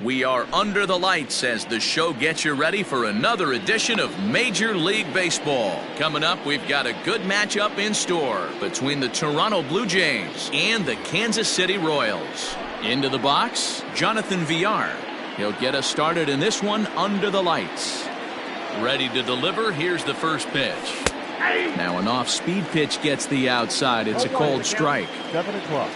We are under the lights as the show gets you ready for another edition of Major League Baseball. Coming up, we've got a good matchup in store between the Toronto Blue Jays and the Kansas City Royals. Into the box, Jonathan Villar. He'll get us started in this one under the lights. Ready to deliver, here's the first pitch. Now an off-speed pitch gets the outside. It's a cold strike. 7-12.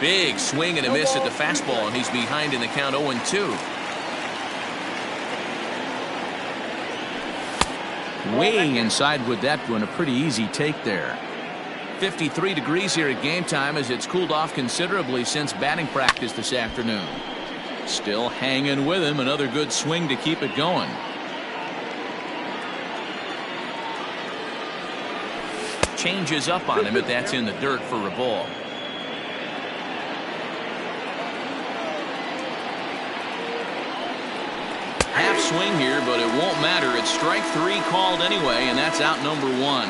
Big swing and a miss at the fastball, and he's behind in the count 0-2. Way inside with that one, a pretty easy take there. 53 degrees here at game time as it's cooled off considerably since batting practice this afternoon. Still hanging with him, another good swing to keep it going. Changes up on him, but that's in the dirt for a ball. Half swing here, but it won't matter. It's strike three called anyway, and that's out number one.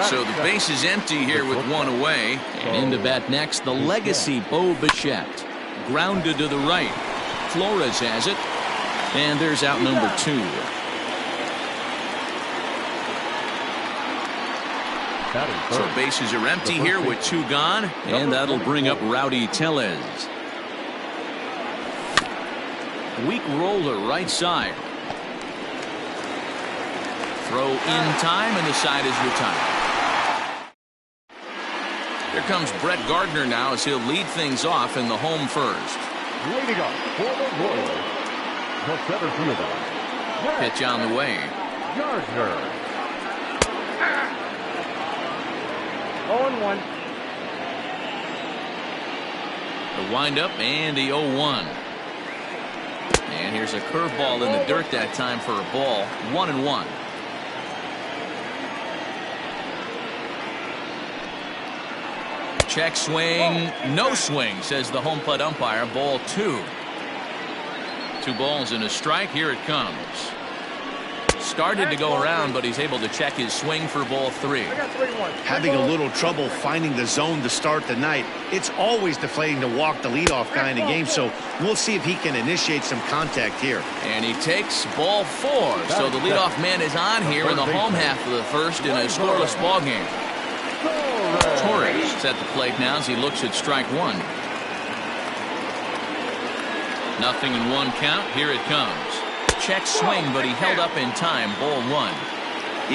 So the base is empty here with one away. And in to bat next, the legacy Bo Bichette. Grounded to the right. Flores has it. And there's out number two. So bases are empty here with two gone. And that'll bring up Rowdy Tellez. Weak roller right side. Throw in time, and the side is retired. Here comes Brett Gardner now as he'll lead things off in the home first. Leading off for the Royals, the center fielder. Pitch on the way. Gardner. 0-1. The windup and the 0-1. And here's a curveball in the dirt that time for a ball. 1-1. Check swing. No swing, says the home plate umpire. Ball two. 2 balls and a strike. Here it comes. Started to go around, but he's able to check his swing for ball three. Having a little trouble finding the zone to start the night. It's always deflating to walk the leadoff guy in the game, so we'll see if he can initiate some contact here. And he takes ball 4. So the leadoff man is on here in the home half of the first in a scoreless ball game. Torres at the plate now as he looks at strike one. 0-1 count. Here it comes. Check swing, but he held up in time. Ball 1.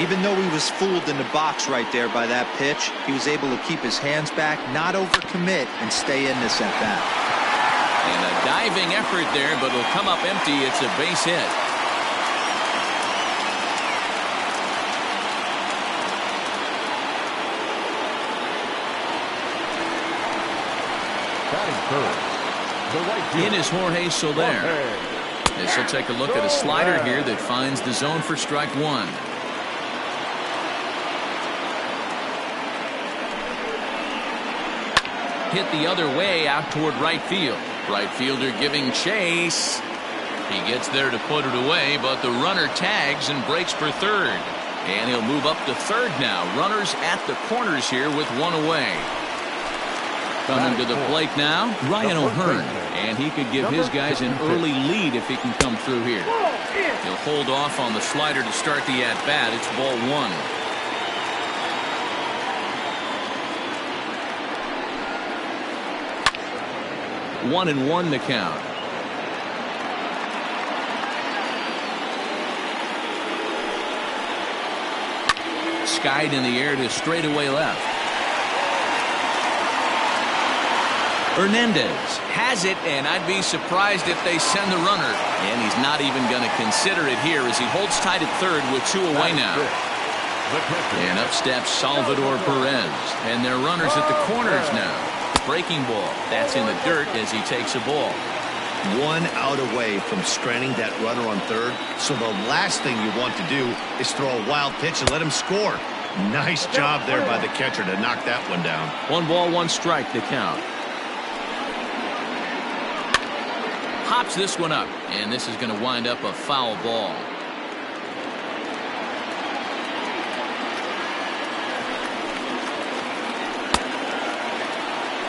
Even though he was fooled in the box right there by that pitch, he was able to keep his hands back, not overcommit, and stay in this at bat. And a diving effort there, but it'll come up empty. It's a base hit. In is Jorge Soler. This will take a look at a slider here that finds the zone for strike one. Hit the other way out toward right field. Right fielder giving chase. He gets there to put it away, but the runner tags and breaks for third. And he'll move up to third now. Runners at the corners here with one away. Coming to the plate now, Ryan O'Hearn. And he could give his guys an early lead if he can come through here. He'll hold off on the slider to start the at-bat. It's ball 1. One and one to count. Skied in the air to straightaway left. Hernandez has it, and I'd be surprised if they send the runner. And he's not even going to consider it here as he holds tight at third with 2 away now. And up steps Salvador Perez. And their runners at the corners now. Breaking ball. That's in the dirt as he takes a ball. 1 out away from stranding that runner on third. So the last thing you want to do is throw a wild pitch and let him score. Nice job there by the catcher to knock that one down. 1 ball, 1 strike to count. Hops this one up, and this is going to wind up a foul ball.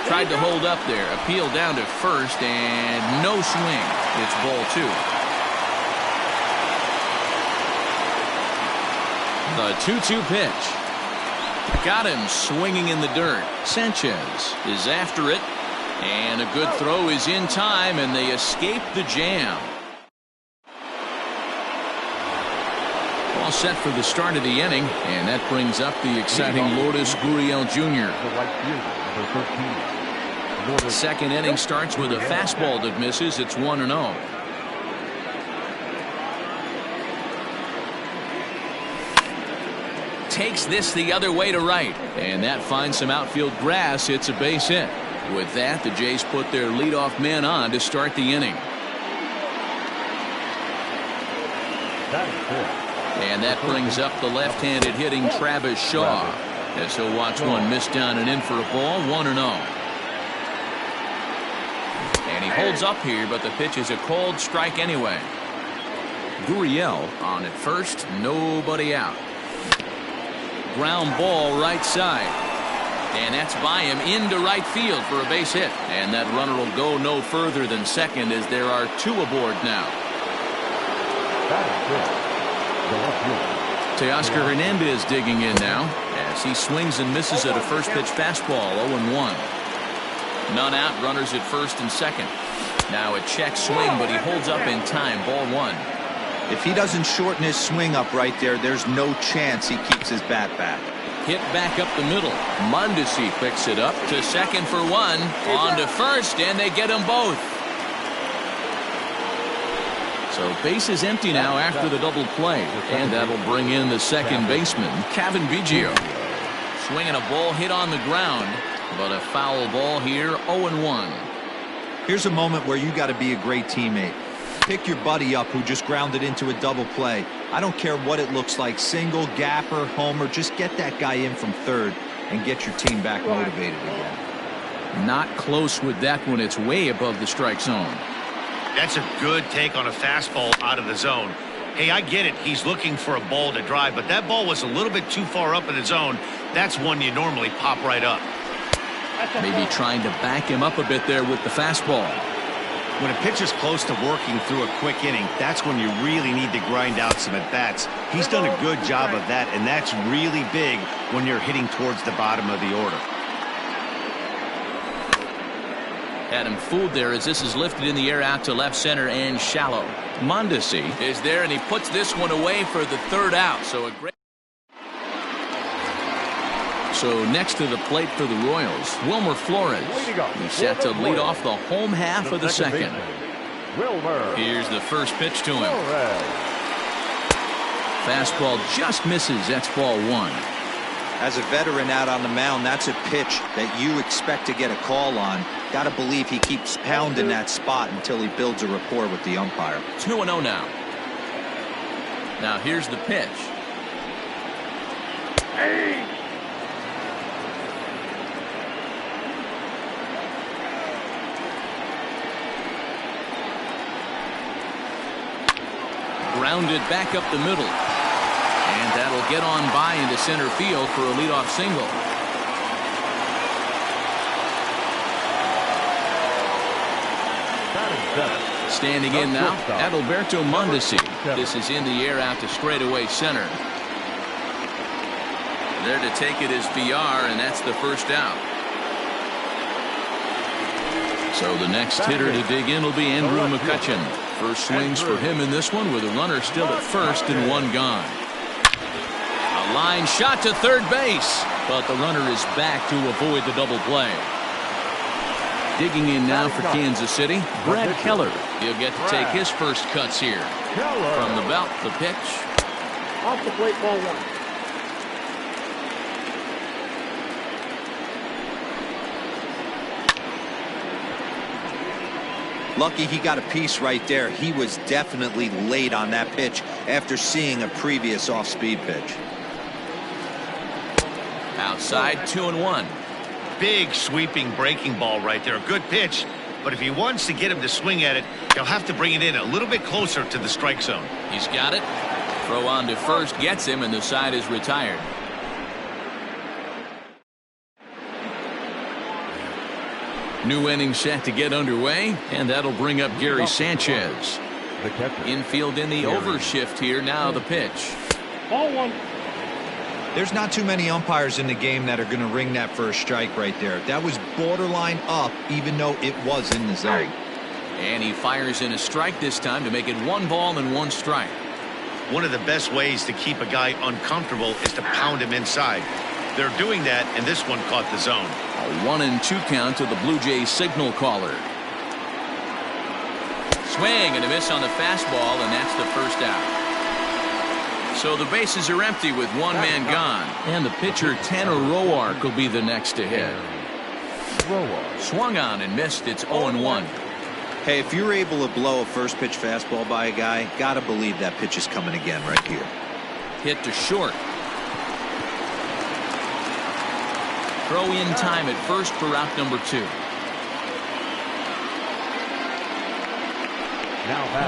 Tried to hold up there, appeal down to first, and no swing. It's ball 2. The 2-2 pitch. Got him swinging in the dirt. Sanchez is after it. And a good throw is in time, and they escape the jam. All set for the start of the inning, and that brings up the exciting Lourdes Gurriel Jr. Second inning starts with a fastball that misses. It's 1-0. Takes this the other way to right, and that finds some outfield grass. It's a base hit. With that, the Jays put their leadoff man on to start the inning. And that brings up the left-handed hitting Travis Shaw. As he'll watch one miss down and in for a ball. 1-0. And he holds up here, but the pitch is a called strike anyway. Gurriel on at first, nobody out. Ground ball right side. And that's by him into right field for a base hit. And that runner will go no further than second as there are 2 aboard now. Teoscar Hernandez digging in now as he swings and misses at a first pitch fastball. 0-1. None out, runners at first and second. Now a check swing, but he holds up in time. Ball 1. If he doesn't shorten his swing up right there, there's no chance he keeps his bat back. Hit back up the middle. Mondesi picks it up to second for 1. On to first, and they get them both. So base is empty now after the double play. And that'll bring in the second baseman, Cavan Biggio. Swinging a ball hit on the ground, but a foul ball here. 0-1. Here's a moment where you got to be a great teammate. Pick your buddy up who just grounded into a double play. I don't care what it looks like, single, gapper, homer, just get that guy in from third and get your team back motivated again. Not close with that one. It's way above the strike zone. That's a good take on a fastball out of the zone. Hey, I get it. He's looking for a ball to drive, but that ball was a little bit too far up in the zone. That's one you normally pop right up. Maybe trying to back him up a bit there with the fastball. When a pitcher's close to working through a quick inning, that's when you really need to grind out some at-bats. He's done a good job of that, and that's really big when you're hitting towards the bottom of the order. Had him fooled there as this is lifted in the air out to left center and shallow. Mondesi is there, and he puts this one away for the 3rd out. So next to the plate for the Royals, Wilmer Flores. He's set to lead off the home half of the second. Here's the first pitch to him. Fastball just misses. That's ball 1. As a veteran out on the mound, that's a pitch that you expect to get a call on. Got to believe he keeps pounding that spot until he builds a rapport with the umpire. 2-0 now. Now here's the pitch. Grounded back up the middle. And that'll get on by into center field for a leadoff single. Standing in now, Adalberto Mondesi. This is in the air out to straightaway center. There to take it is VR, and that's the first out. So the next hitter to dig in will be Andrew McCutchen. First swings for him in this one with a runner still at first and 1 gone. A line shot to third base, but the runner is back to avoid the double play. Digging in now for Kansas City, Brad Keller. He'll get to take his first cuts here. From the belt, the pitch. Off the plate, ball 1. Lucky he got a piece right there. He was definitely late on that pitch after seeing a previous off-speed pitch. Outside, 2-1. Big sweeping breaking ball right there. A good pitch. But if he wants to get him to swing at it, he'll have to bring it in a little bit closer to the strike zone. He's got it. Throw on to first gets him, and the side is retired. New inning set to get underway, and that'll bring up Gary Sanchez. The catcher. Infield in the overshift here. Now the pitch. Ball 1. There's not too many umpires in the game that are going to ring that for a strike right there. That was borderline up, even though it was in the zone. And he fires in a strike this time to make it 1 ball and 1 strike. One of the best ways to keep a guy uncomfortable is to pound him inside. They're doing that, and this one caught the zone. A 1-2 count to the Blue Jays signal caller. Swing and a miss on the fastball, and that's the first out. So the bases are empty with 1 man gone. And the pitcher, Tanner Roark, will be the next to hit. Swung on and missed. It's 0-1. Hey, if you're able to blow a first pitch fastball by a guy, gotta believe that pitch is coming again right here. Hit to short. Throw in time at first for out number 2.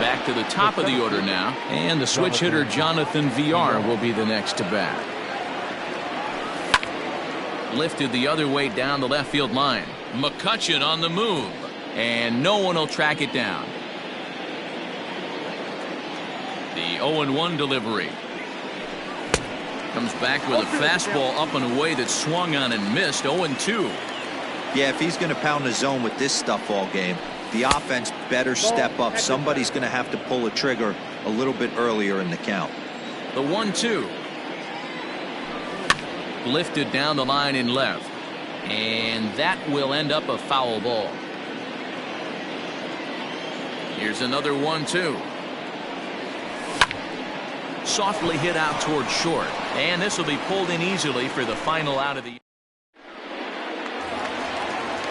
Back to the top of the order now, and the switch hitter Jonathan Villar will be the next to bat. Lifted the other way down the left field line. McCutchen on the move, and no one will track it down. The 0-1 delivery. Comes back with a fastball up and away that swung on and missed. 0-2. Yeah, if he's going to pound the zone with this stuff all game, the offense better step up. Somebody's going to have to pull a trigger a little bit earlier in the count. The 1-2. Lifted down the line in left. And that will end up a foul ball. Here's another 1-2. Softly hit out toward short. And this will be pulled in easily for the final out of the.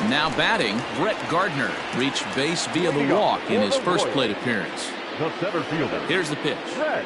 Now batting, Brett Gardner reached base via the walk in his first plate appearance. The center fielder. Here's the pitch. Brett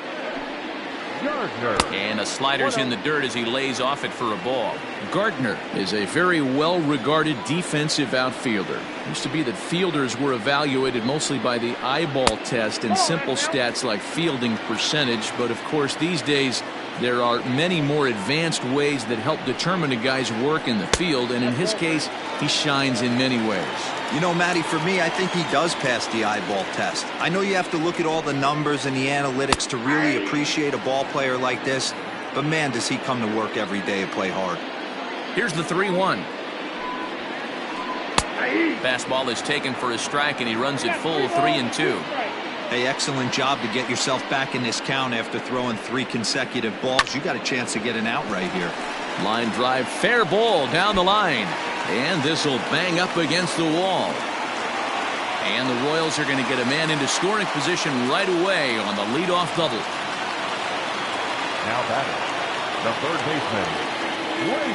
Gardner. And a slider's in the dirt as he lays off it for a ball. Gardner is a very well-regarded defensive outfielder. It used to be that fielders were evaluated mostly by the eyeball test and simple stats like fielding percentage, but of course these days there are many more advanced ways that help determine a guy's work in the field, and in his case he shines in many ways. You know, Matty, for me, I think he does pass the eyeball test. I know you have to look at all the numbers and the analytics to really appreciate a ball player like this, but man, does he come to work every day and play hard. Here's the 3-1. Fastball is taken for a strike, and he runs it full 3-2. Hey, excellent job to get yourself back in this count after throwing 3 consecutive balls. You got a chance to get an out right here. Line drive, fair ball down the line. And this will bang up against the wall. And the Royals are going to get a man into scoring position right away on the leadoff double. Now batting, the third baseman.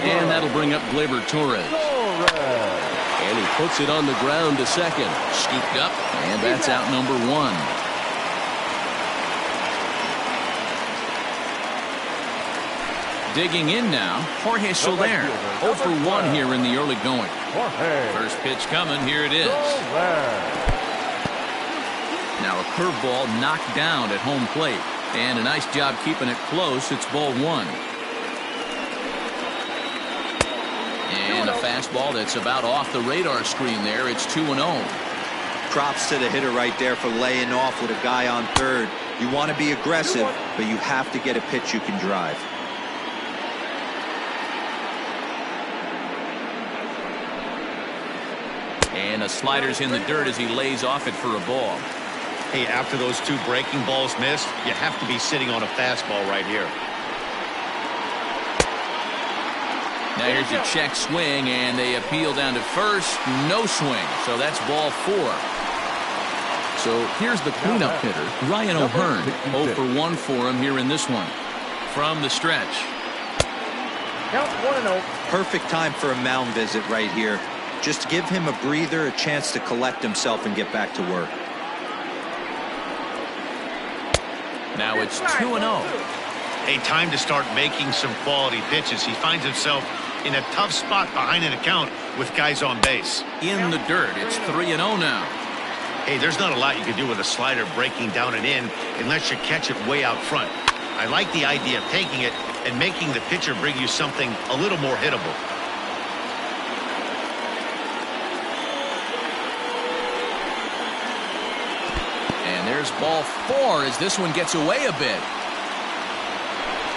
And that'll bring up Gleyber Torres. And he puts it on the ground to second. Scooped up, and that's out number 1. Digging in now, Jorge Soler. 0 for 1 here in the early going. First pitch coming. Here it is. Now a curveball knocked down at home plate. And a nice job keeping it close. It's ball 1. And a fastball that's about off the radar screen there. It's 2-0. Props to the hitter right there for laying off with a guy on third. You want to be aggressive, but you have to get a pitch you can drive. And a slider's in the dirt as he lays off it for a ball. Hey, after those 2 breaking balls missed, you have to be sitting on a fastball right here. Now here's a check swing, and they appeal down to first. No swing, so that's ball 4. So here's the cleanup hitter, Ryan O'Hearn. 0 for 1 for him here in this one. From the stretch. Count 1-0. Perfect time for a mound visit right here. Just give him a breather, a chance to collect himself and get back to work. Now it's 2-0. Hey, time to start making some quality pitches. He finds himself in a tough spot behind an account with guys on base. In the dirt, it's 3-0 now. Hey, there's not a lot you can do with a slider breaking down and in unless you catch it way out front. I like the idea of taking it and making the pitcher bring you something a little more hittable. And there's ball 4 as this one gets away a bit.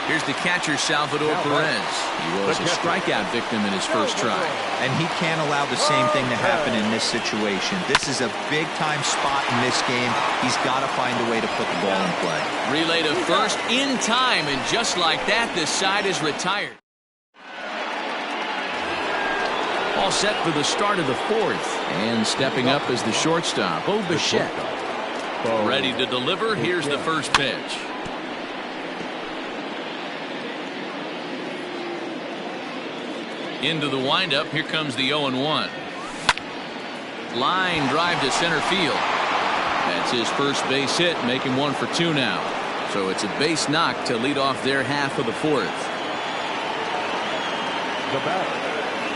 Here's the catcher, Salvador Perez. He was a strikeout victim in his first try. And he can't allow the same thing to happen in this situation. This is a big-time spot in this game. He's got to find a way to put the ball in play. Relay to first in time, and just like that, this side is retired. All set for the start of the 4th. And stepping up is the shortstop, Bo Bichette. Ready to deliver. Here's the first pitch. Into the windup. Here comes the 0-1. Line drive to center field. That's his first base hit, making 1 for 2 now. So it's a base knock to lead off their half of the 4th. The batter,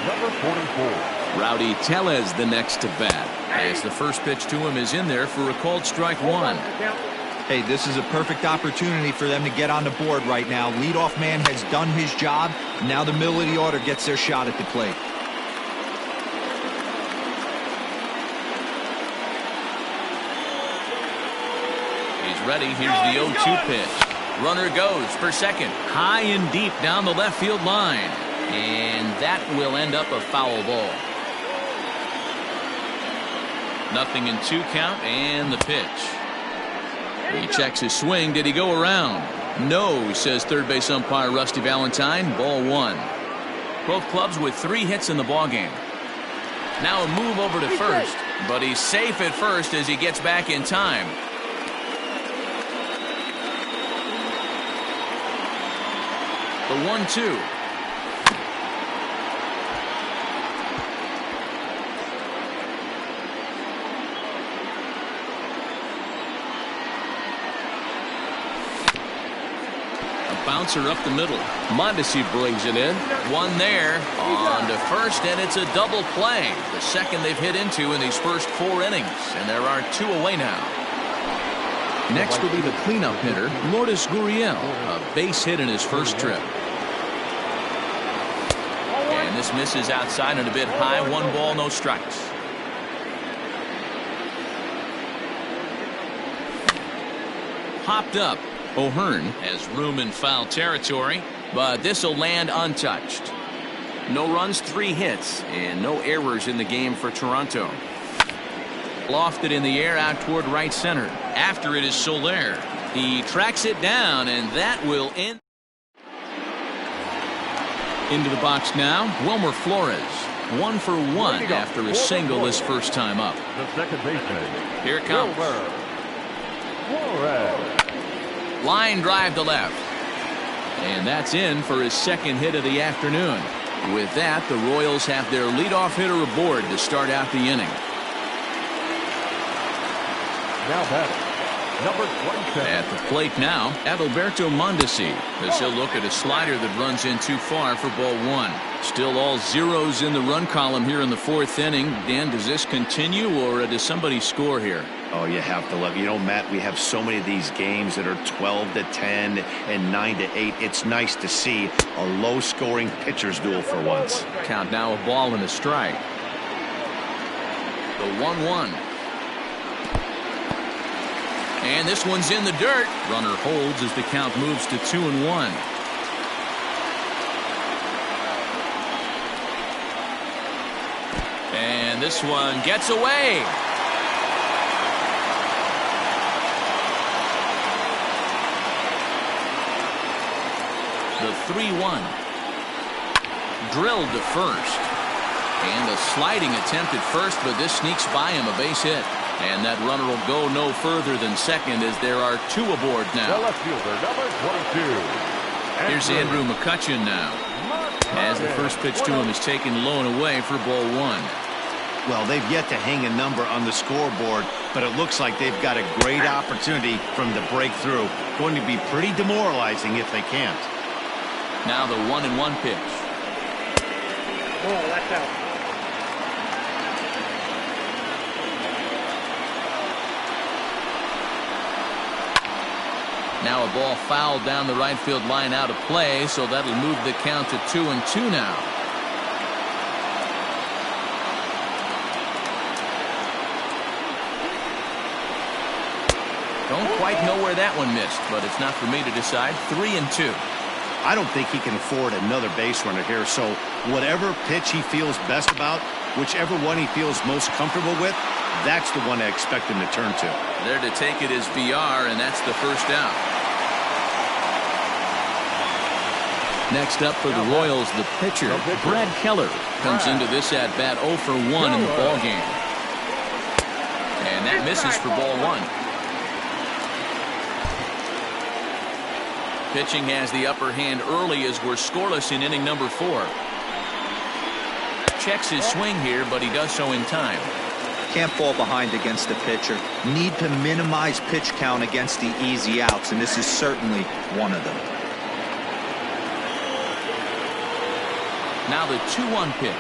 number 44. Rowdy Tellez the next to bat. As the first pitch to him is in there for a called strike 1. Hey, this is a perfect opportunity for them to get on the board right now. Leadoff man has done his job. Now the middle of the order gets their shot at the plate. He's ready. Here's the 0-2 pitch. Runner goes for second. High and deep down the left field line. And that will end up a foul ball. 0-2 count and the pitch. He checks his swing. Did he go around? No, says third base umpire Rusty Valentine. Ball 1. Both clubs with 3 hits in the ballgame. Now a move over to first, but he's safe at first as he gets back in time. The 1-2. Bouncer up the middle. Mondesi brings it in. 1 there. On to first, and it's a double play. The second they've hit into in these first 4 innings. And there are 2 away now. Next will be the cleanup hitter, Lourdes Gurriel. A base hit in his first trip. And this misses outside and a bit high. 1 ball, no strikes. Popped up. O'Hearn has room in foul territory, but this will land untouched. No runs, 3 hits, and no errors in the game for Toronto. Lofted in the air out toward right center. After it is Soler. He tracks it down, and that will end. Into the box now, Wilmer Flores. 1 for 1 after a single his first time up. The second baseman. Here it comes. Flores. Line drive to left. And that's in for his second hit of the afternoon. With that, the Royals have their leadoff hitter aboard to start out the inning. Now batting, number 27. At the plate now, Adalberto Mondesi, as he'll look at a slider that runs in too far for ball 1. Still all zeros in the run column here in the 4th inning. Dan, does this continue, or does somebody score here? Oh, you have to love. You know, Matt, we have so many of these games that are 12-10 and 9-8. It's nice to see a low-scoring pitcher's duel for once. Count now a ball and a strike. The 1-1. And this one's in the dirt. Runner holds as the count moves to 2-1. And this one gets away. The 3-1. drilled to first. And a sliding attempt at first, but this sneaks by him, a base hit. And that runner will go no further than second as there are two aboard The now. left fielder, number 22. Here's Andrew McCutchen now. As the first pitch to him is taken low and away for ball one. Well, they've yet to hang a number on the scoreboard, but it looks like they've got a great opportunity from the breakthrough. Going to be pretty demoralizing if they can't. Now the 1-1 pitch. Oh, that's out. Now a ball fouled down the right field line out of play, so that'll move the count to 2-2 now. Don't quite know where that one missed, but it's not for me to decide. 3-2. I don't think he can afford another base runner here, so whatever pitch he feels best about, whichever one he feels most comfortable with, that's the one I expect him to turn to. There to take it is VR, and that's the first out. Next up for the Royals, the pitcher, Brad Keller, comes into this at-bat 0 for 1 in the ballgame. And that misses for ball one. Pitching has the upper hand early as we're scoreless in inning number 4. Checks his swing here, but he does so in time. Can't fall behind against the pitcher. Need to minimize pitch count against the easy outs, and this is certainly one of them. Now the 2-1 pitch.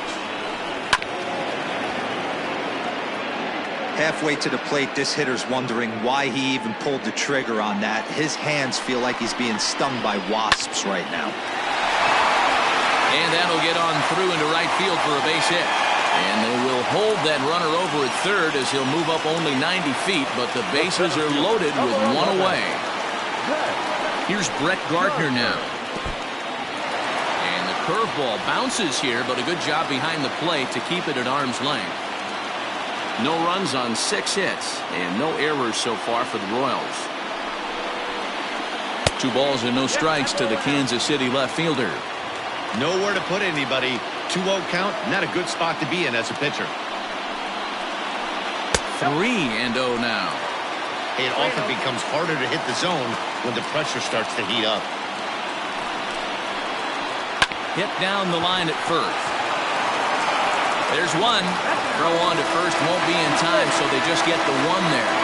Halfway to the plate, this hitter's wondering why he even pulled the trigger on that. His hands feel like he's being stung by wasps right now. And that'll get on through into right field for a base hit. And they will hold that runner over at third as he'll move up only 90 feet, but the bases are loaded with one away. Here's Brett Gardner now. And the curveball bounces here, but a good job behind the plate to keep it at arm's length. No runs on 6 hits and no errors so far for the Royals. 2 balls and no strikes to the Kansas City left fielder. Nowhere to put anybody. 2-0 count, not a good spot to be in as a pitcher. 3-0 now. It often becomes harder to hit the zone when the pressure starts to heat up. Hit down the line at first. There's one. Throw on to first won't be in time, so they just get the one there.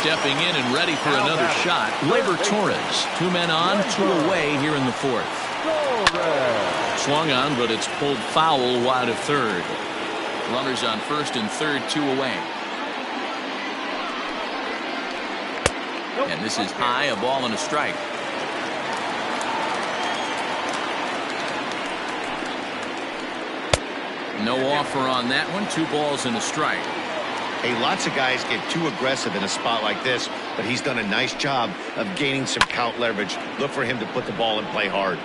Stepping in and ready for another shot, Gleyber Torres. 2 men on, 2 away here in the 4th. Swung on, but it's pulled foul wide of third. Runners on first and third, 2 away. And this is high, a ball and a strike. No offer on that one. 2 balls and a strike. Hey, lots of guys get too aggressive in a spot like this, but he's done a nice job of gaining some count leverage. Look for him to put the ball in play hard.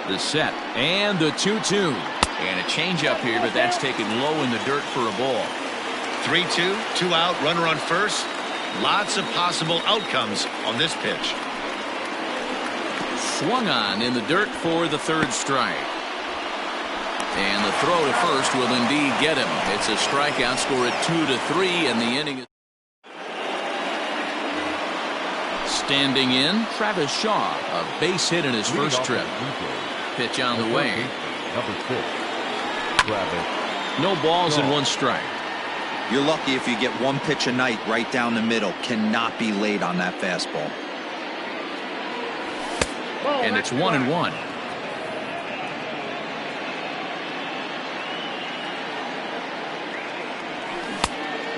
The set and the 2-2. And a changeup here, but that's taken low in the dirt for a ball. 3-2, 2 out, runner on first. Lots of possible outcomes on this pitch. Swung on in the dirt for the 3rd strike. And the throw to first will indeed get him. It's a strikeout, score at 2-3, and the inning is standing in. Travis Shaw, a base hit in his first trip. Pitch on the way. Number 6, Travis. No balls and 1 strike. You're lucky if you get 1 pitch a night right down the middle. Cannot be late on that fastball. And it's 1-1.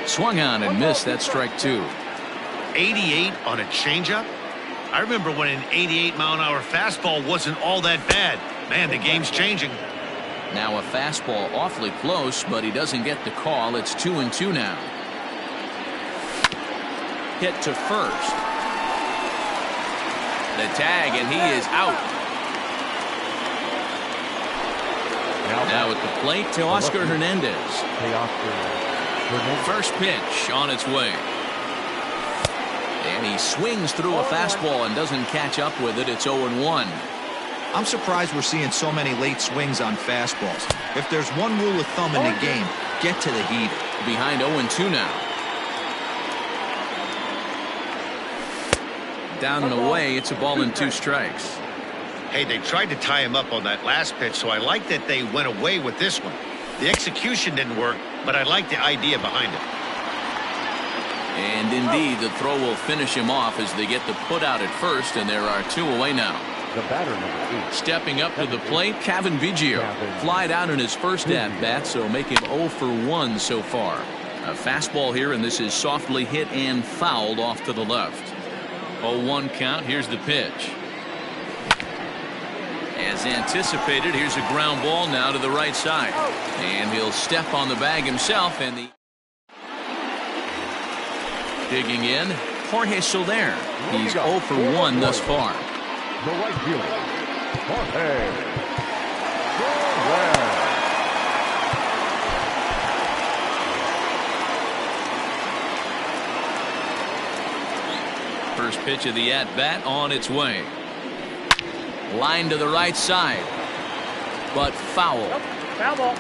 Swung on and missed. That strike 2. 88 on a changeup? I remember when an 88-mile-an-hour fastball wasn't all that bad. Man, the game's changing. Now a fastball awfully close, but he doesn't get the call. It's 2-2 now. Hit to first. The tag, and he is out. Now at the plate to Oscar Hernandez. First pitch on its way. And he swings through a fastball and doesn't catch up with it. It's 0-1. I'm surprised we're seeing so many late swings on fastballs. If there's one rule of thumb in the game, get to the heater. Behind 0-2 now. Down and away, it's a ball and 2 strikes. Hey, they tried to tie him up on that last pitch, so I like that they went away with this one. The execution didn't work, but I like the idea behind it. And indeed, the throw will finish him off as they get the put out at first, and there are 2 away now. The batter, number 8. Stepping up to the plate, Kevin Biggio. Flied out in his first at-bat, so make him 0 for 1 so far. A fastball here, and this is softly hit and fouled off to the left. 0-1 count. Here's the pitch. As anticipated, here's a ground ball now to the right side. And he'll step on the bag himself, and the digging in, Jorge Soler. He's 0 for 1 thus far. The right fielder, Jorge Soler. First pitch of the at-bat on its way. Line to the right side, but foul. Foul ball.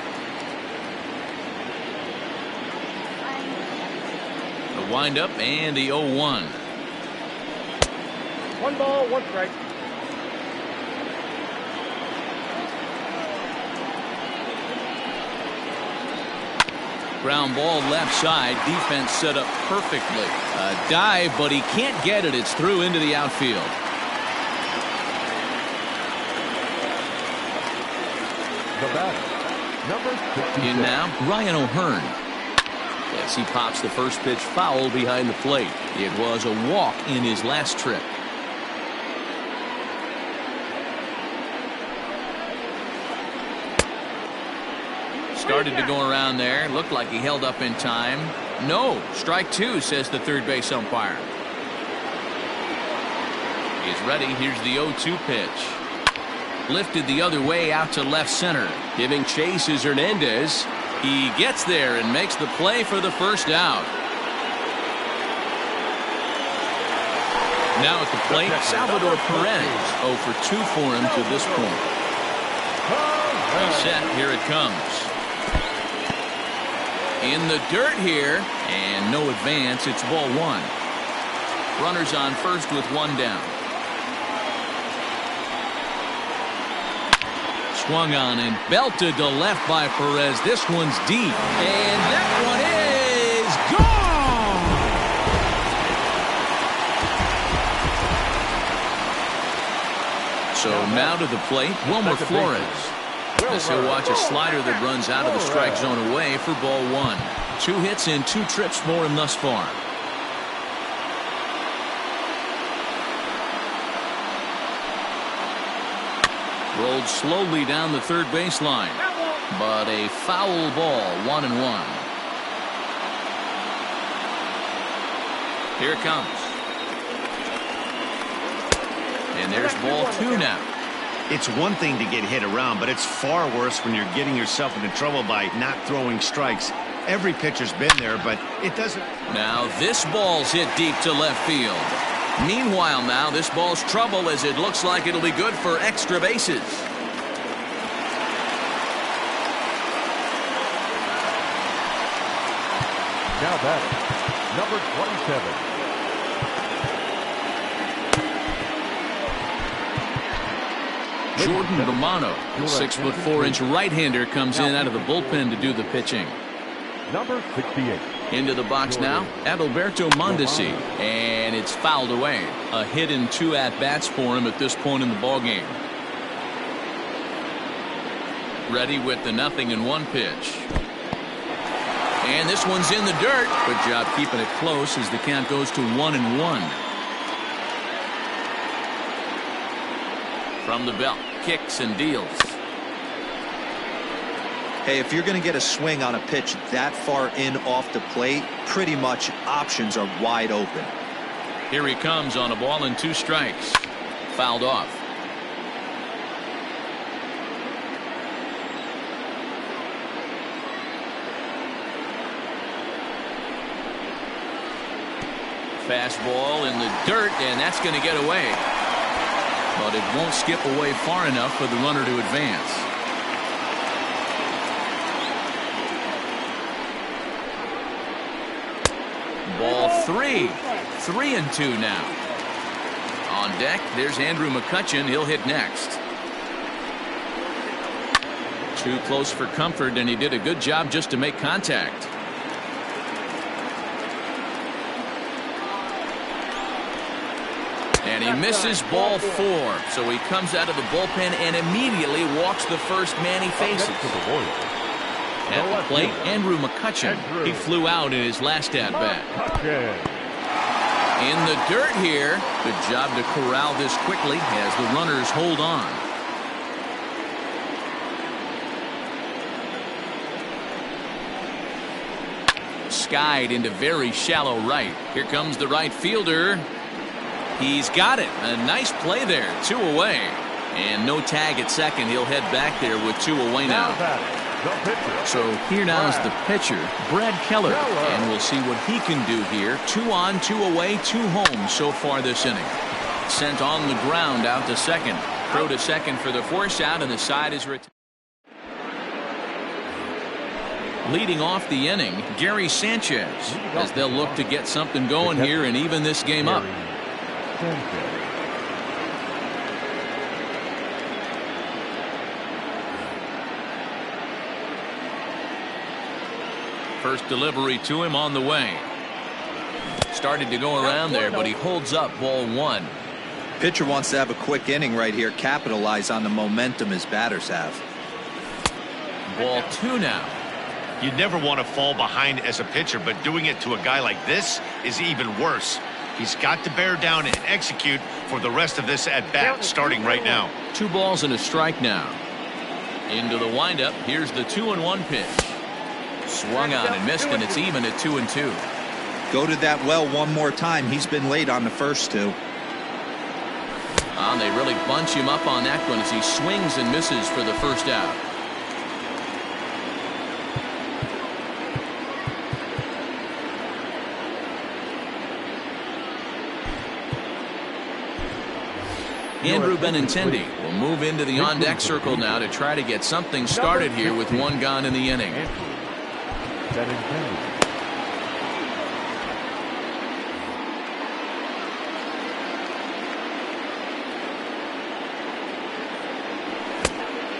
The windup and the 0-1. 1 ball, 1 strike. Ground ball left side. Defense set up perfectly. A dive, but he can't get it. It's through into the outfield. The batter, number 56. In now, Ryan O'Hearn. As he pops the first pitch foul behind the plate. It was a walk in his last trip. Started to go around there. Looked like he held up in time. No. Strike 2, says the third base umpire. He's ready. Here's the 0-2 pitch. Lifted the other way out to left center. Giving chase is Hernandez. He gets there and makes the play for the first out. Now at the plate, Salvador Perez. 0 for 2 for him to this point. Well set. Here it comes. In the dirt here, and no advance. It's ball 1. Runners on first with 1 down. Swung on and belted to left by Perez. This one's deep, and that one is gone. So now to the plate, Wilmer Flores. As he'll watch a slider that runs out of the strike zone away for ball 1. 2 hits and 2 trips for him thus far. Rolled slowly down the third baseline, but a foul ball. 1-1. Here it comes. And there's ball 2 now. It's one thing to get hit around, but it's far worse when you're getting yourself into trouble by not throwing strikes. Every pitcher's been there, but it doesn't. Now this ball's hit deep to left field. Meanwhile now this ball's trouble as it looks like it'll be good for extra bases. Now batting, number 27. Jordan Romano, 6'4" right-hander, comes in out of the bullpen to do the pitching. Number 68. Into the box now, Adalberto Mondesi, and it's fouled away. A hit in 2 at-bats for him at this point in the ballgame. Ready with the 0-1 pitch. And this one's in the dirt. Good job keeping it close as the count goes to 1-1. From the belt, kicks and deals. Hey, if you're going to get a swing on a pitch that far in off the plate, pretty much options are wide open. Here he comes on a ball and 2 strikes. Fouled off. Fastball in the dirt, and that's going to get away. But it won't skip away far enough for the runner to advance. Ball 3. 3-2 now. On deck, there's Andrew McCutchen. He'll hit next. Too close for comfort, and he did a good job just to make contact. And he misses ball 4. So he comes out of the bullpen and immediately walks the first man he faces. At the plate, Andrew McCutchen. He flew out in his last at-bat. In the dirt here. Good job to corral this quickly as the runners hold on. Skied into very shallow right. Here comes the right fielder. He's got it. A nice play there. 2 away. And no tag at second. He'll head back there with 2 away now. So here now is the pitcher, Brad Keller. And we'll see what he can do here. 2 on, 2 away, 2 home so far this inning. Sent on the ground out to second. Throw to second for the force out, and the side is retired. Leading off the inning, Gary Sanchez, as they'll look to get something going here and even this game up. First delivery to him on the way. Started to go around there, but he holds up ball 1. Pitcher wants to have a quick inning right here, capitalize on the momentum his batters have. Ball 2 now. You never want to fall behind as a pitcher, but doing it to a guy like this is even worse. He's got to bear down and execute for the rest of this at-bat starting right now. 2 balls and a strike now. Into the windup. Here's the 2-1 pitch. Swung on and missed, and it's even at 2-2. Go to that well one more time. He's been late on the first 2. They really bunch him up on that one as he swings and misses for the first out. Andrew Benintendi will move into the on-deck circle now to try to get something started here with 1 gone in the inning.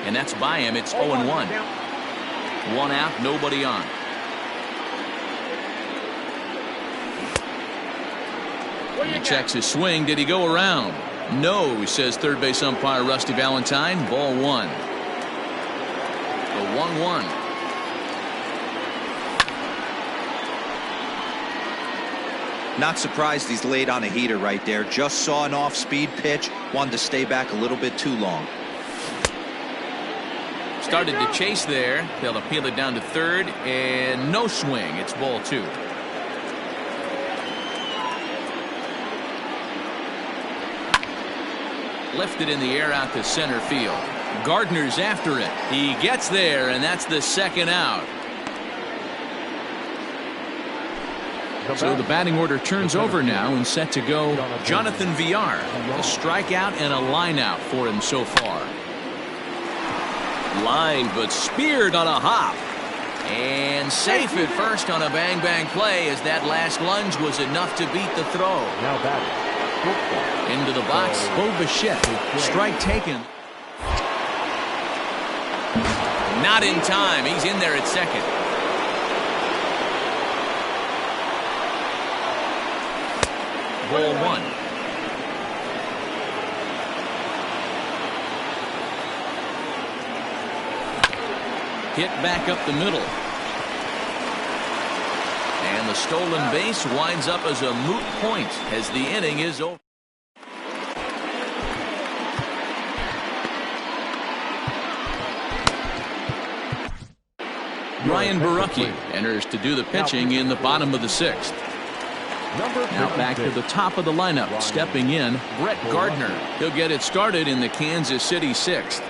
And that's by him. It's 0-1. 1 out, nobody on. He checks his swing. Did he go around? No, says third base umpire Rusty Valentine. Ball 1. The 1-1. Not surprised he's laid on a heater right there. Just saw an off-speed pitch. Wanted to stay back a little bit too long. Started to chase there. They'll appeal it down to third, and no swing. It's ball 2. Lifted in the air out to center field. Gardner's after it. He gets there, and that's the second out. So the batting order turns over now and set to go Jonathan Villar. A strikeout and a line out for him so far. Line, but speared on a hop. And safe at first on a bang-bang play as that last lunge was enough to beat the throw. Now batting. Into the box, Bo Bichette. Strike taken. Not in time. He's in there at second. Ball 1. Hit back up the middle. And the stolen base winds up as a moot point as the inning is over. Ryan Borucki enters to do the pitching in the bottom of the 6th. Now back to the top of the lineup. Stepping in, Brett Gardner. He'll get it started in the Kansas City 6th.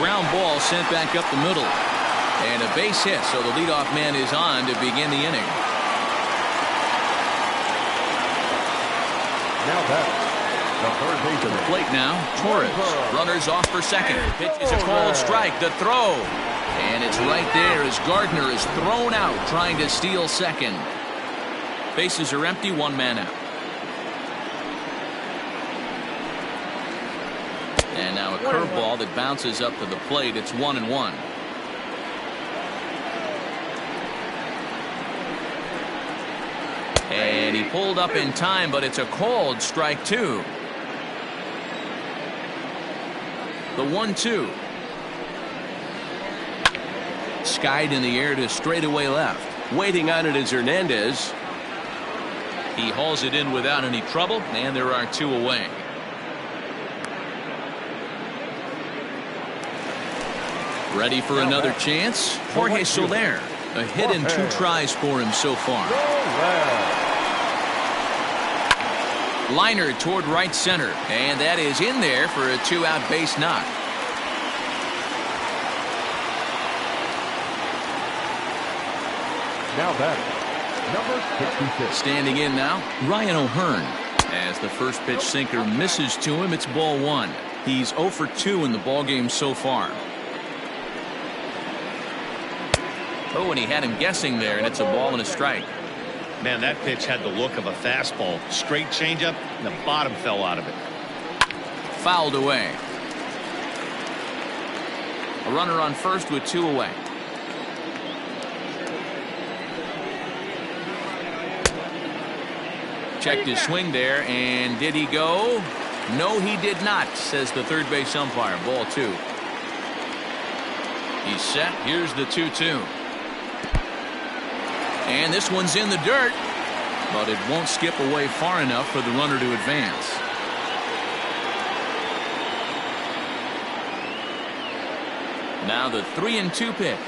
Ground ball sent back up the middle. And a base hit, so the leadoff man is on to begin the inning. Now back. The third baseman. Plate now, Torres. Runners off for second. Pitch is a cold strike. The throw. And it's right there as Gardner is thrown out trying to steal second. Bases are empty, one man out. And now a curveball that bounces up to the plate. It's 1-1. And he pulled up in time, but it's a called strike two. The 1-2. Skied in the air to straightaway left. Waiting on it is Hernandez. He hauls it in without any trouble, and there are two away. Ready for another chance? Jorge Soler. A hit in 2 tries for him so far. Liner toward right center, and that is in there for a 2-out base knock. Now back. Number 66. Standing in now, Ryan O'Hearn. As the first pitch sinker misses to him, it's ball 1. He's 0 for 2 in the ballgame so far. Oh, and he had him guessing there, and it's a ball and a strike. Man, that pitch had the look of a fastball. Straight changeup, and the bottom fell out of it. Fouled away. A runner on first with 2 away. Checked his swing there, and did he go? No, he did not, says the third base umpire. Ball 2. He's set. Here's the 2-2. And this one's in the dirt, but it won't skip away far enough for the runner to advance. Now the 3-2 pitch.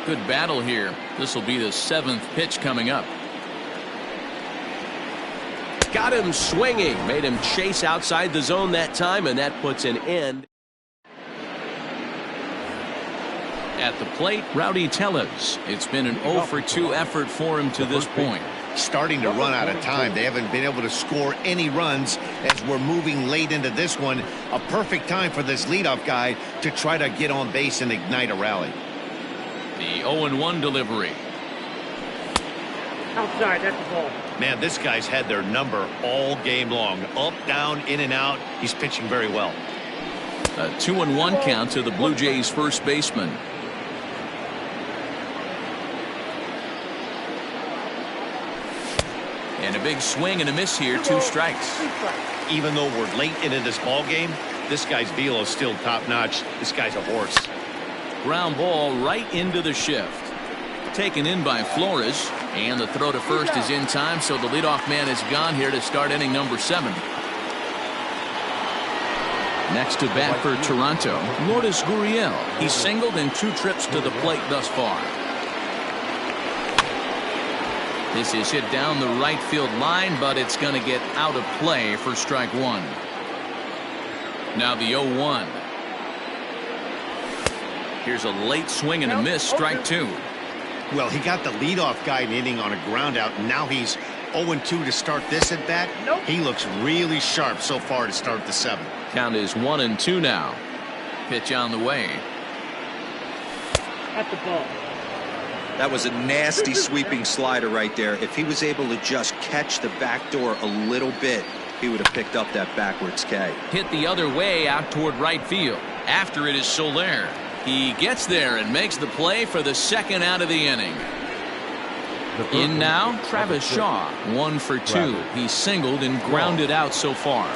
Good battle here. This will be the 7th pitch coming up. Got him swinging. Made him chase outside the zone that time, and that puts an end. At the plate, Rowdy Tellez. It's been an 0 for 2 effort for him to this point. Starting to run out of time. They haven't been able to score any runs as we're moving late into this one. A perfect time for this leadoff guy to try to get on base and ignite a rally. The 0-1 delivery. Outside, that's the ball. Man, this guy's had their number all game long. Up, down, in and out. He's pitching very well. A 2-1 count to the Blue Jays first baseman. And a big swing and a miss here. 2 strikes. Even though we're late into this ball game, this guy's velo is still top notch. This guy's a horse. Ground ball right into the shift. Taken in by Flores, and the throw to first is in time, so the leadoff man is gone here to start inning number 7. Next to bat for Toronto, Lourdes Gurriel. He's singled in 2 trips to the plate thus far. This is hit down the right field line, but it's going to get out of play for strike 1. Now the 0-1. Here's a late swing and a miss, strike 2. Well, he got the leadoff guy inning on a ground out, and now he's 0-2 to start this at bat. He looks really sharp so far to start the 7th. Count is 1-2 now. Pitch on the way. At the ball. That was a nasty sweeping slider right there. If he was able to just catch the back door a little bit, he would have picked up that backwards K. Hit the other way out toward right field. After it is Soler. He gets there and makes the play for the 2nd out of the inning. In now, Travis Shaw. 1 for 2. He's singled and grounded out so far.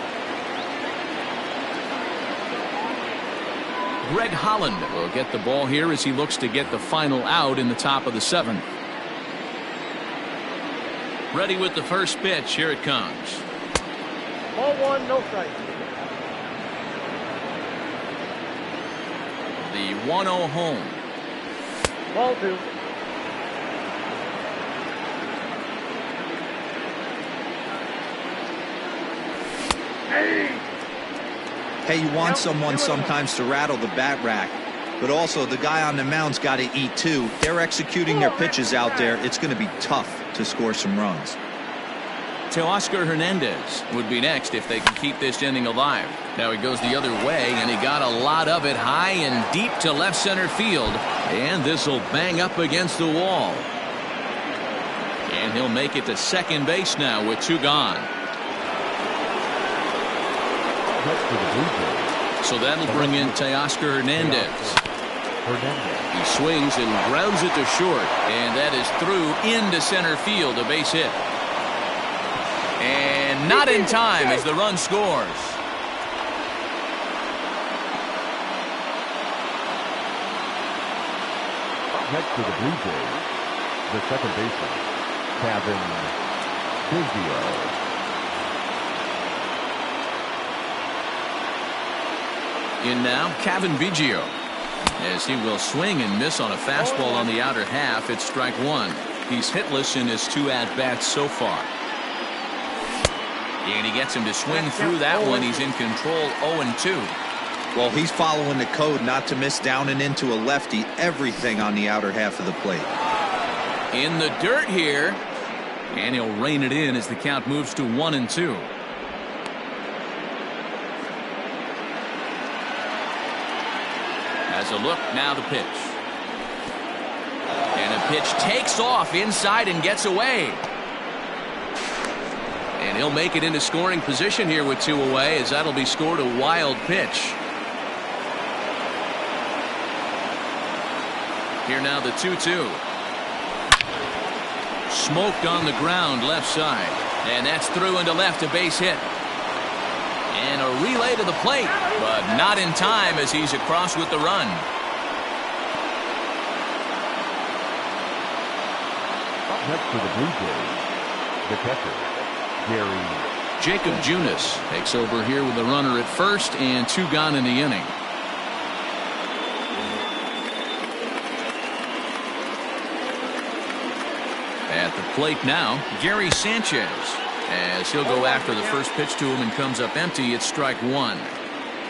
Greg Holland will get the ball here as he looks to get the final out in the top of the 7th. Ready with the first pitch. Here it comes. Ball 1, no strike. The 1-0 home. Ball 2. Hey, you want someone sometimes to rattle the bat rack. But also, the guy on the mound's got to eat too. They're executing their pitches out there. It's going to be tough to score some runs. Teoscar Hernandez would be next if they can keep this inning alive. Now he goes the other way, and he got a lot of it high and deep to left center field. And this will bang up against the wall. And he'll make it to second base now with 2 gone. So that'll bring in Teoscar Hernandez. He swings and grounds it to short, and that is through into center field, a base hit. And not in time as the run scores. Next to the Blue Jays, the second baseman, Cavan Biggio. In now, Cavan Biggio, as he will swing and miss on a fastball on the outer half. It's strike 1. He's hitless in his 2 at-bats so far. And he gets him to swing through that one. He's in control, 0-2. Well, he's following the code not to miss down and into a lefty. Everything on the outer half of the plate. In the dirt here. And he'll rein it in as the count moves to 1-2. As a look, now the pitch. And a pitch takes off inside and gets away. And he'll make it into scoring position here with 2 away, as that'll be scored a wild pitch. Here now the 2-2. Smoked on the ground left side. And that's through into left, a base hit. And a relay to the plate, but not in time as he's across with the run. Up next to the Blue Jays, the catcher, Gary. Jacob Junis takes over here with the runner at first and 2 gone in the inning. At the plate now, Gary Sanchez, as he'll go after the first pitch to him and comes up empty. It's strike 1.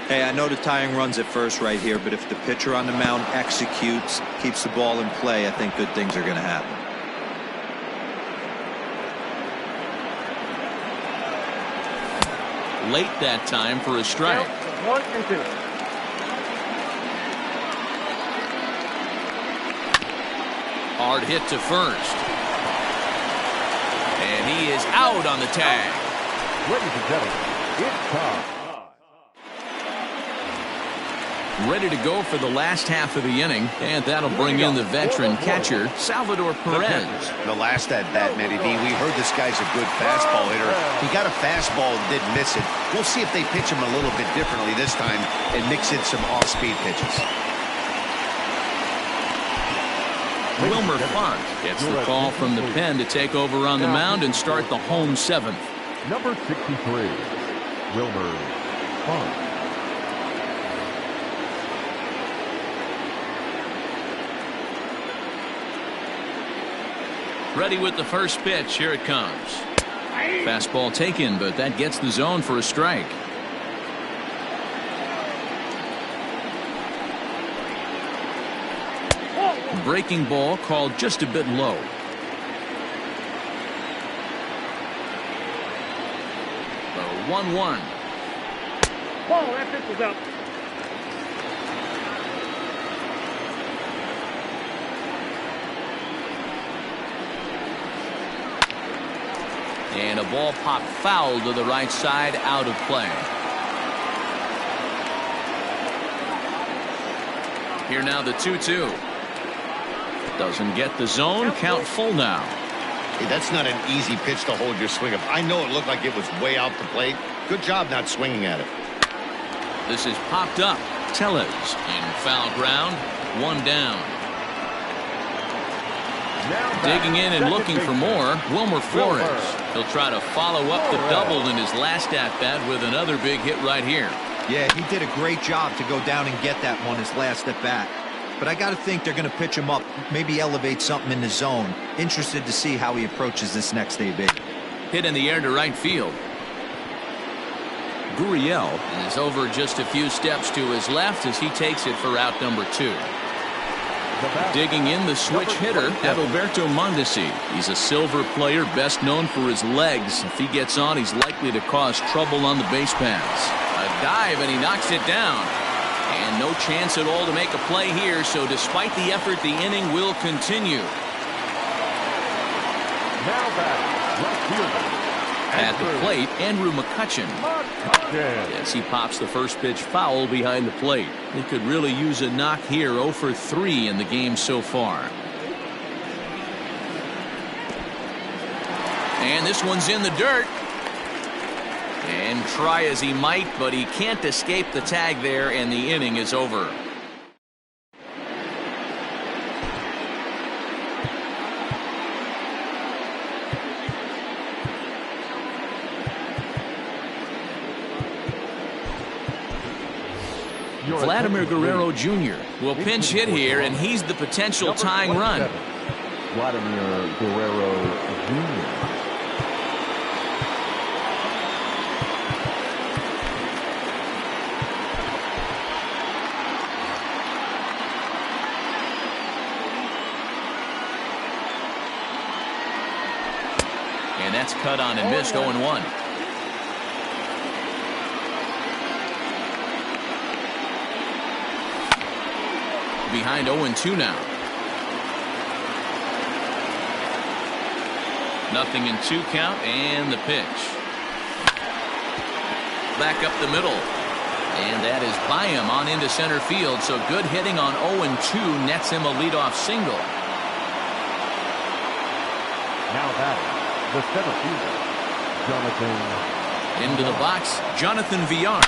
Hey, I know the tying runs at first right here, but if the pitcher on the mound executes, keeps the ball in play, I think good things are going to happen. Late that time for a strike. 1-2. Hard hit to first. And he is out on the tag. Ladies and gentlemen, it's time. Ready to go for the last half of the inning, and that'll bring in the veteran catcher, Salvador Perez. The last at-bat, Matty D, we heard this guy's a good fastball hitter. He got a fastball and didn't miss it. We'll see if they pitch him a little bit differently this time and mix in some off-speed pitches. Wilmer Font gets the call from the pen to take over on the mound and start the home 7th. Number 63, Wilmer Font. Ready with the first pitch. Here it comes. Fastball taken, but that gets the zone for a strike. Breaking ball called just a bit low. The 1-1. Ball, that pitch was up. And a ball popped foul to the right side, out of play. Here now the 2-2. Doesn't get the zone. Count full now. Hey, that's not an easy pitch to hold your swing up. I know it looked like it was way out the plate. Good job not swinging at it. This is popped up. Tellez in foul ground. 1 down. Digging in and looking for more, Wilmer Flores. He'll try to follow up the double in his last at-bat with another big hit right here. Yeah, he did a great job to go down and get that one his last at-bat. But I got to think they're going to pitch him up, maybe elevate something in the zone. Interested to see how he approaches this next AB. Hit in the air to right field. Gurriel. And is over just a few steps to his left as he takes it for out number 2. Digging in, the switch hitter, Adalberto Mondesi. He's a silver player, best known for his legs. If he gets on, he's likely to cause trouble on the base paths. A dive, and he knocks it down. And no chance at all to make a play here, so despite the effort, the inning will continue. Now back, left fielder. At the plate, Andrew McCutchen. Yes, he pops the first pitch foul behind the plate. He could really use a knock here. 0 for 3 in the game so far. And this one's in the dirt. And try as he might, but he can't escape the tag there, and the inning is over. Vladimir Guerrero Jr. will pinch hit here, and he's the potential tying run. Vladimir Guerrero Jr. And that's cut on and missed. 0-1. Behind 0-2 now. Nothing in 2 count, and the pitch. Back up the middle. And that is by him on into center field, so good hitting on 0-2 nets him a leadoff single. Now batting, the center fielder, Jonathan. Into the box, Jonathan Villar.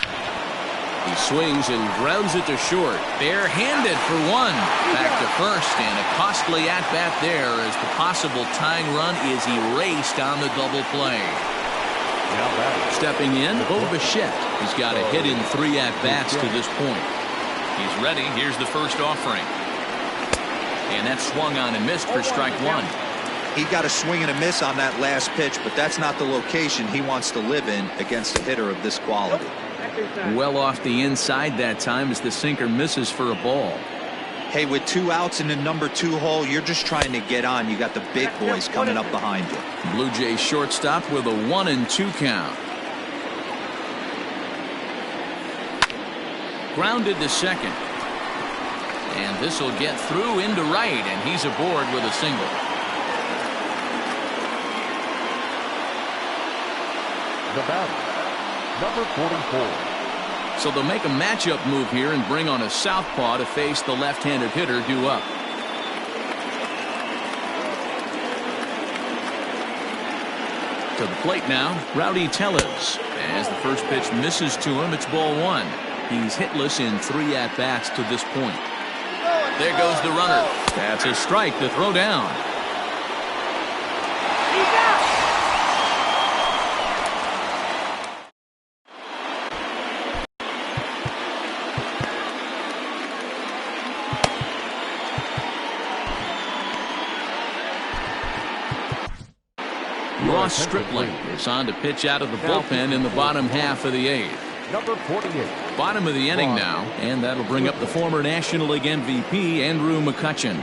He swings and grounds it to short. Barehanded for 1. Back to first, and a costly at-bat there as the possible tying run is erased on the double play. Stepping in, Bo Bichette. He's got a hit in 3 at-bats to this point. He's ready. Here's the first offering. And that's swung on and missed for strike 1. He got a swing and a miss on that last pitch, but that's not the location he wants to live in against a hitter of this quality. Well off the inside that time as the sinker misses for a ball. Hey, with 2 outs in the number 2 hole, you're just trying to get on. You got the big boys coming up behind you. Blue Jays shortstop with a 1-2 count. Grounded to second. And this will get through into right, and he's aboard with a single. The batter, number 44. So they'll make a matchup move here and bring on a southpaw to face the left-handed hitter due up. To the plate now, Rowdy Tellez. As the first pitch misses to him, it's ball 1. He's hitless in 3 at-bats to this point. There goes the runner. That's a strike to throw down. Ross Stripling is on to pitch out of the bullpen in the bottom half of the 8th. Number 48. Bottom of the inning now, and that'll bring up the former National League MVP, Andrew McCutchen.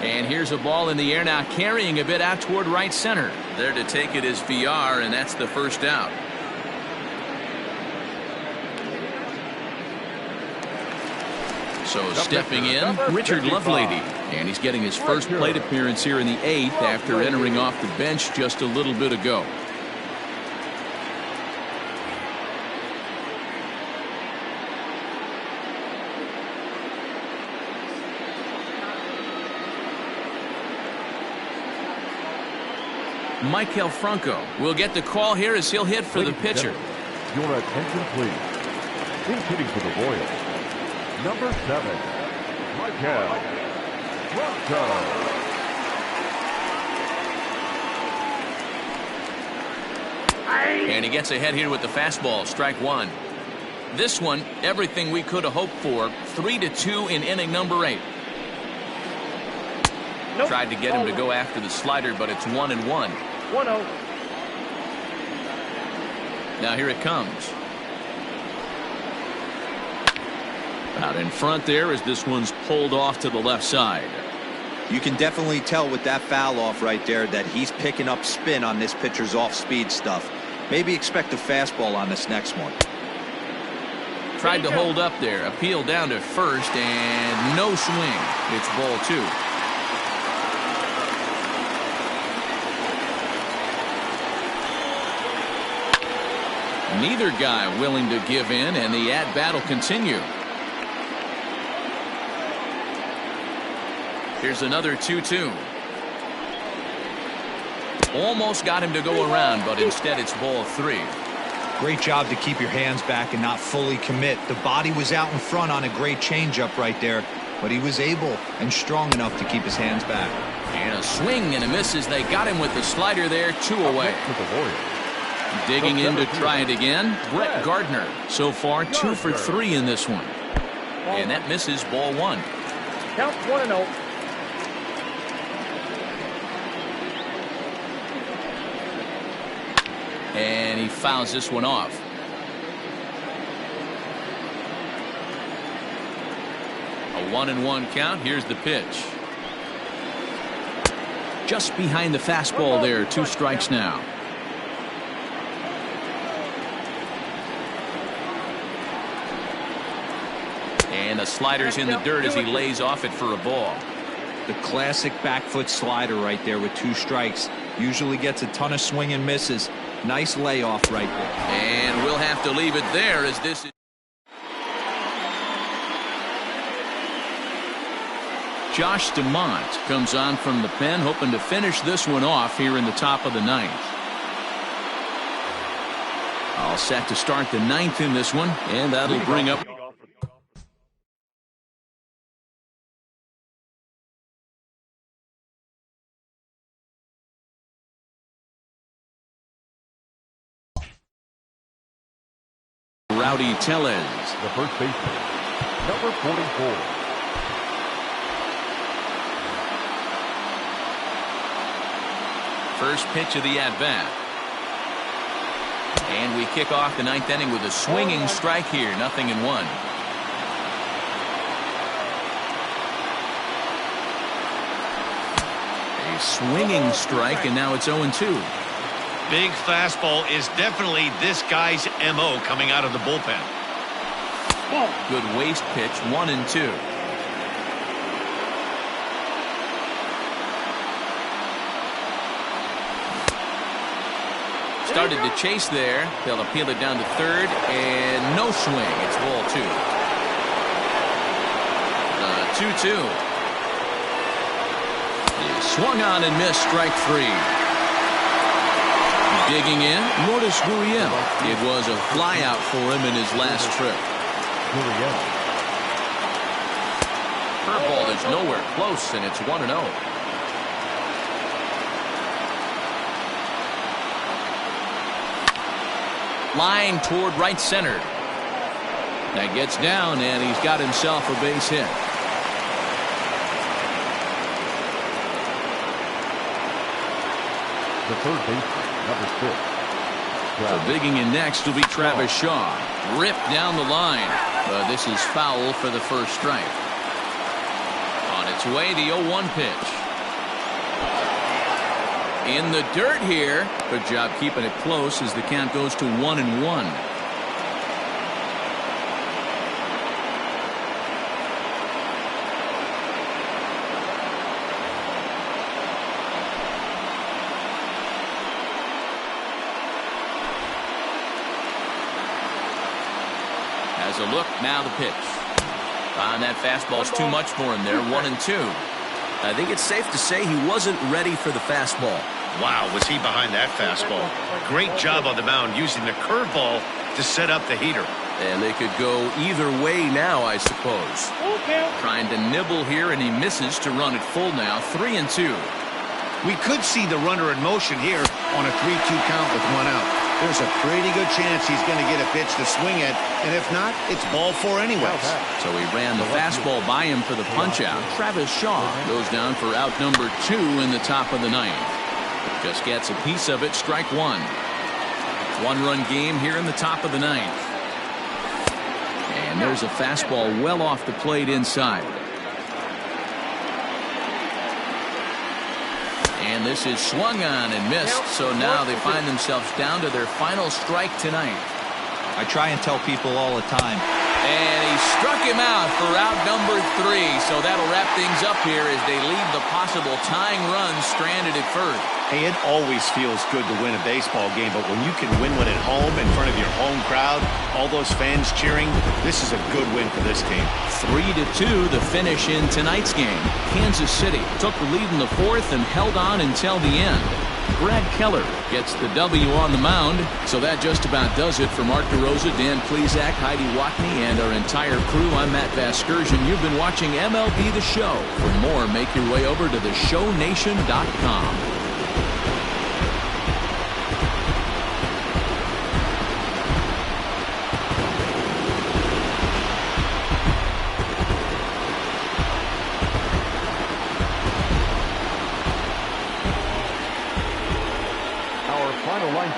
And here's a ball in the air now, carrying a bit out toward right center. There to take it is Villar, and that's the first out. So stepping in, Richard Lovelady. And he's getting his first plate appearance here in the 8th after entering off the bench just a little bit ago. Maikel Franco will get the call here as he'll hit for the pitcher. Your attention, please. In hitting for the Royals, number 7, Maikel Franco. And he gets ahead here with the fastball, strike 1. This one, everything we could have hoped for. 3-2 in inning number 8. Tried to get him to go after the slider, but it's 1-1. 1-0. Now here it comes. Out in front there as this one's pulled off to the left side. You can definitely tell with that foul off right there that he's picking up spin on this pitcher's off-speed stuff. Maybe expect a fastball on this next one. Tried to hold up there. Appeal down to first and no swing. It's ball 2. Neither guy willing to give in, and the at-bat will continue. Here's another 2-2. Almost got him to go around, but instead it's ball 3. Great job to keep your hands back and not fully commit. The body was out in front on a great changeup right there, but he was able and strong enough to keep his hands back. And a swing and a miss as they got him with the slider there, 2 away. Digging in to try it again, Brett Gardner. So far 2 for 3 in this one. And that misses, ball 1. Count 1-0. And he fouls this one off. A 1-1 count. Here's the pitch. Just behind the fastball there. 2 strikes now. And the slider's in the dirt as he lays off it for a ball. The classic back foot slider right there with 2 strikes. Usually gets a ton of swing and misses. Nice layoff right there. And we'll have to leave it there as this is. Josh DeMont comes on from the pen, hoping to finish this one off here in the top of the 9th. All set to start the 9th in this one, and that'll bring up. Rowdy Tellez. The first baseman, number 44. First pitch of the at-bat. And we kick off the 9th inning with a swinging strike here. 0-1. A swinging strike, and now it's 0-2. Big fastball is definitely this guy's MO coming out of the bullpen. Good waste pitch, 1-2. Started to chase there. They'll appeal it down to third, and no swing. It's ball 2. 2-2. He swung on and missed, strike 3. Digging in, Lourdes Gurriel. It was a flyout for him in his last trip. Curveball is nowhere close, and it's 1-0. Line toward right center. That gets down, and he's got himself a base hit. The third baseman, number 6. So digging in next will be Travis Shaw. Ripped down the line. This is foul for the first strike. On its way, the 0-1 pitch. In the dirt here. Good job keeping it close as the count goes to 1-1. Has a look, now the pitch. And that fastball's too much for him there, 1-2. I think it's safe to say he wasn't ready for the fastball. Wow, was he behind that fastball. Great job on the mound using the curveball to set up the heater. And they could go either way now, I suppose. Trying to nibble here, and he misses to run it full now, 3-2. We could see the runner in motion here on a 3-2 count with 1 out. There's a pretty good chance he's going to get a pitch to swing at, and if not, it's ball 4 anyways. So he ran the fastball by him for the punch-out. Travis Shaw goes down for out number 2 in the top of the 9th. Just gets a piece of it, strike 1. One-run game here in the top of the ninth. And there's a fastball well off the plate inside. And this is swung on and missed, so now they find themselves down to their final strike tonight. I try and tell people all the time. And he struck him out for out number 3, so that'll wrap things up here as they leave the possible tying run stranded at first. Hey, it always feels good to win a baseball game, but when you can win one at home in front of your home crowd, all those fans cheering, this is a good win for this team. 3-2 the finish in tonight's game. Kansas City took the lead in the 4th and held on until the end. Brad Keller gets the W on the mound. So that just about does it for Mark DeRosa, Dan Plesac, Heidi Watney, and our entire crew. I'm Matt Vasgersian. You've been watching MLB The Show. For more, make your way over to theshownation.com.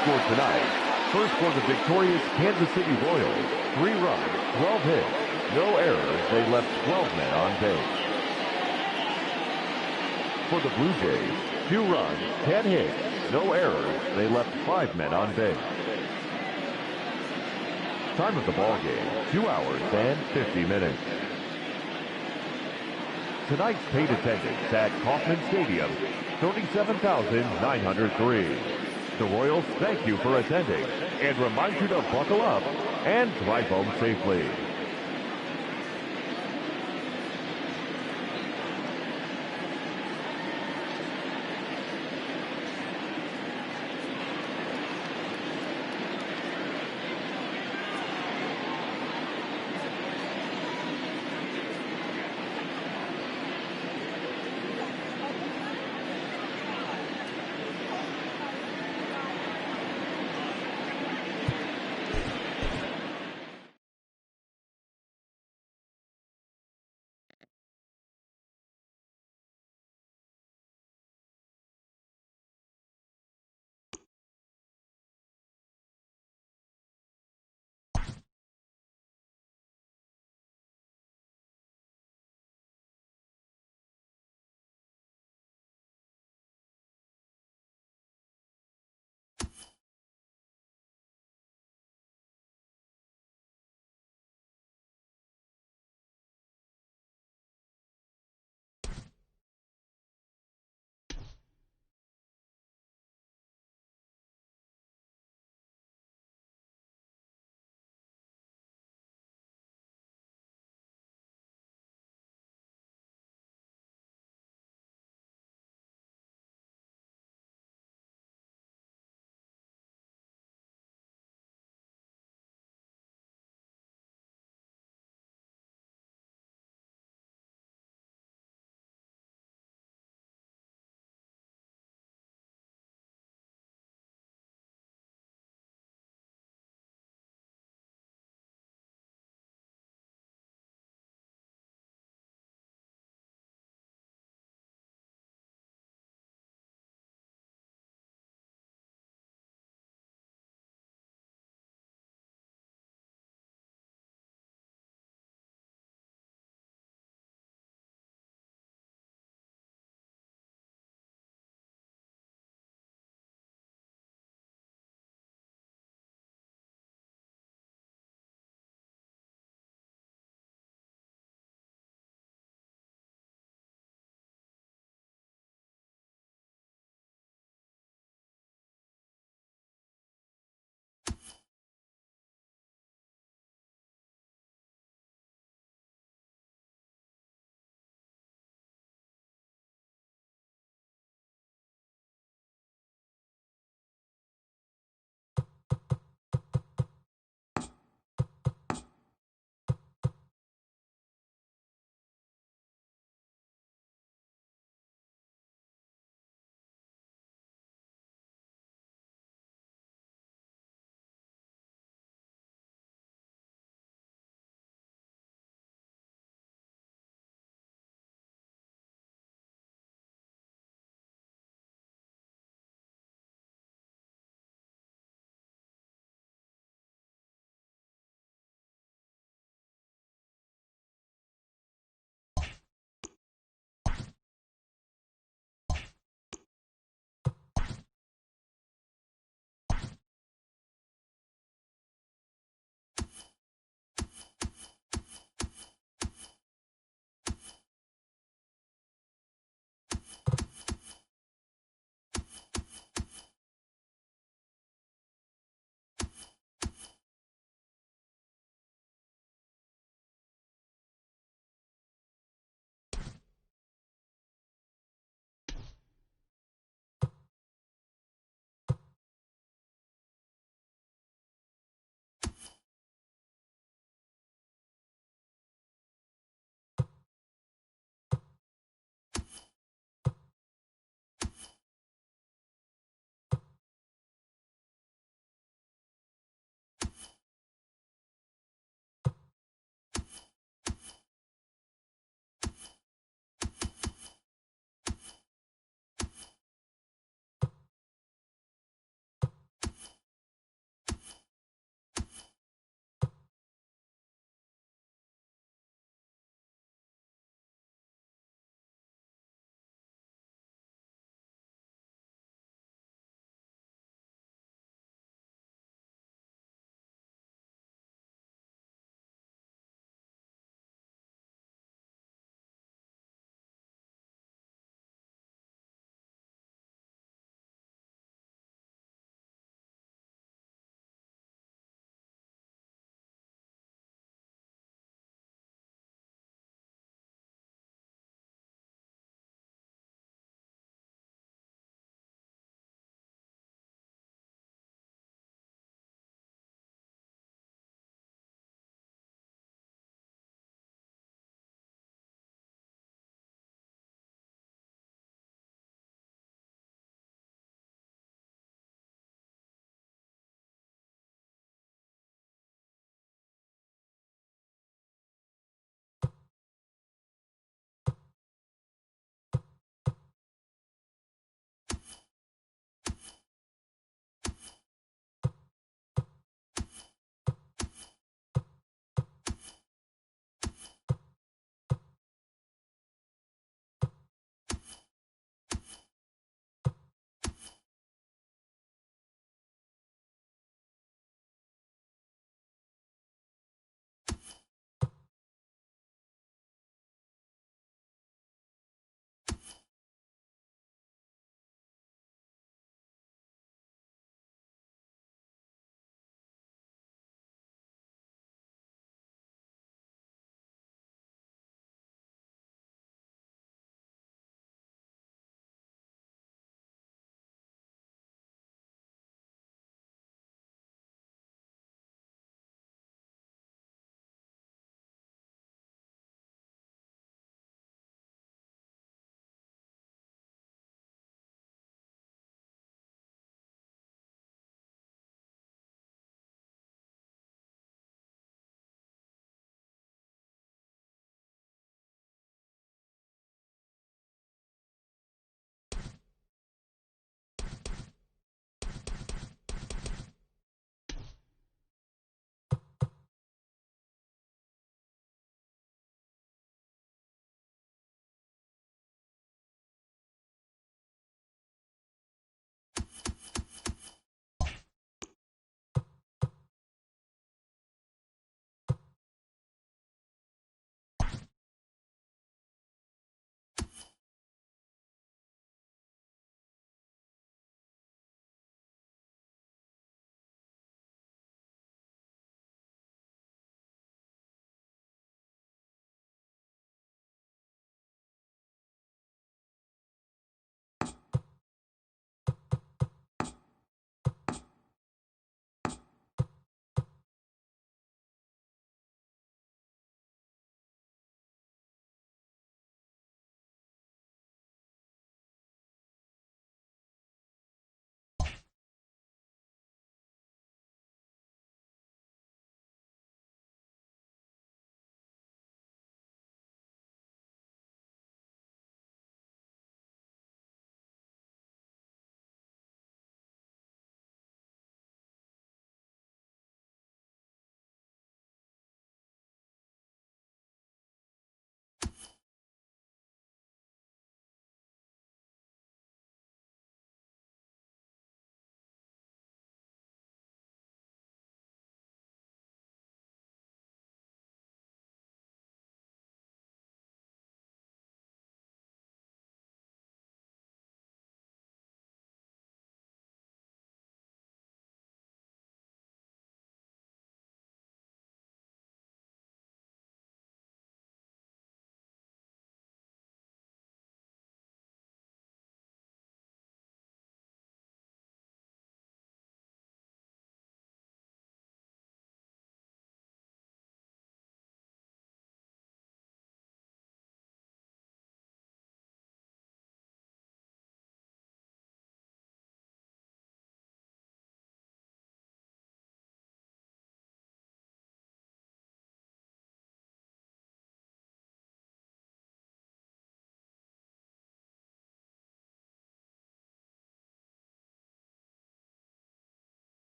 For tonight, first for the victorious Kansas City Royals, 3 runs, 12 hits, no errors. They left 12 men on base. For the Blue Jays, 2 runs, 10 hits, no errors. They left 5 men on base. Time of the ball game, 2 hours and 50 minutes. Tonight's paid attendance at Kauffman Stadium, 37,903. The Royals thank you for attending and remind you to buckle up and drive home safely.